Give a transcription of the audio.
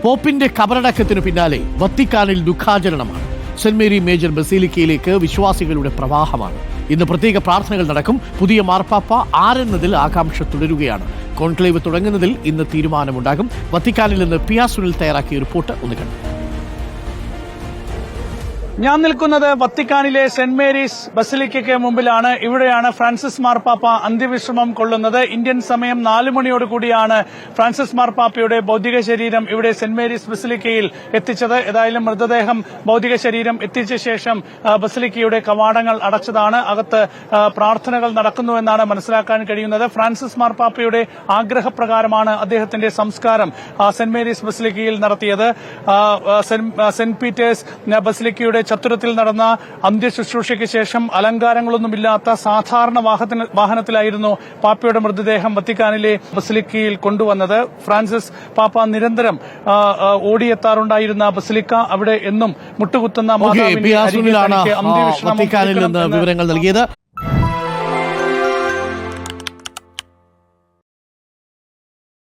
പോപ്പിന്റെ കബറടക്കത്തിനു പിന്നാലെ വത്തിക്കാനിൽ ദുഃഖാചരണമാണ്. Saint Mary major ബസീലിക്കയിലേക്ക് വിശ്വാസികളുടെ പ്രവാഹമാണ്. ഇന്ന് പ്രത്യേക പ്രാർത്ഥനകൾ നടക്കും. പുതിയ മാർപ്പാപ്പ ആരെന്നതിൽ ആകാംക്ഷ തുടരുകയാണ്. കോൺക്ലേവ് തുടങ്ങുന്നതിൽ ഇന്ന് തീരുമാനമുണ്ടാകും. വത്തിക്കാനിൽ നിന്ന് പിയാ സുനിൽ തയ്യാറാക്കിയ റിപ്പോർട്ട് ഒന്ന് കണ്ടു. ഞാൻ നിൽക്കുന്നത് വത്തിക്കാനിലെ സെന്റ് മേരീസ് ബസിലിക്കയ്ക്ക് മുമ്പിലാണ്. ഇവിടെയാണ് ഫ്രാൻസിസ് മാർപ്പാപ്പ അന്ത്യവിശ്രമം കൊള്ളുന്നത്. ഇന്ത്യൻ സമയം 4 മണിയോടുകൂടിയാണ് ഫ്രാൻസിസ് മാർപ്പാപ്പയുടെ ഭൗതിക ശരീരം ഇവിടെ സെന്റ് മേരീസ് ബസിലിക്കയിൽ എത്തിച്ചത്. ഏതായാലും മൃതദേഹം ഭൗതിക ശരീരം എത്തിച്ച ശേഷം ബസിലിക്കയുടെ കവാടങ്ങൾ അടച്ചതാണ്. അകത്ത് പ്രാർത്ഥനകൾ നടക്കുന്നുവെന്നാണ് മനസ്സിലാക്കാൻ കഴിയുന്നത്. ഫ്രാൻസിസ് മാർപ്പാപ്പയുടെ ആഗ്രഹപ്രകാരമാണ് അദ്ദേഹത്തിന്റെ സംസ്കാരം സെന്റ് മേരീസ് ബസിലിക്കയിൽ നടത്തിയത്. സെന്റ് പീറ്റേഴ്സ് ബസിലിക്കയുടെ ചത്തുരത്തിൽ നടന്ന അന്ത്യശുശ്രൂഷയ്ക്ക് ശേഷം അലങ്കാരങ്ങളൊന്നുമില്ലാത്ത സാധാരണ വാഹനത്തിലായിരുന്നു പാപ്പയുടെ മൃതദേഹം വത്തിക്കാനിലെ ബസിലിക്കയിൽ കൊണ്ടുവന്നത്. ഫ്രാൻസിസ് പാപ്പ നിരന്തരം ഓടിയെത്താറുണ്ടായിരുന്ന ബസിലിക്ക അവിടെ എന്നും മുട്ടുകുത്തുന്ന മാതാവിന്റെ വിവരങ്ങൾ നൽകിയത്.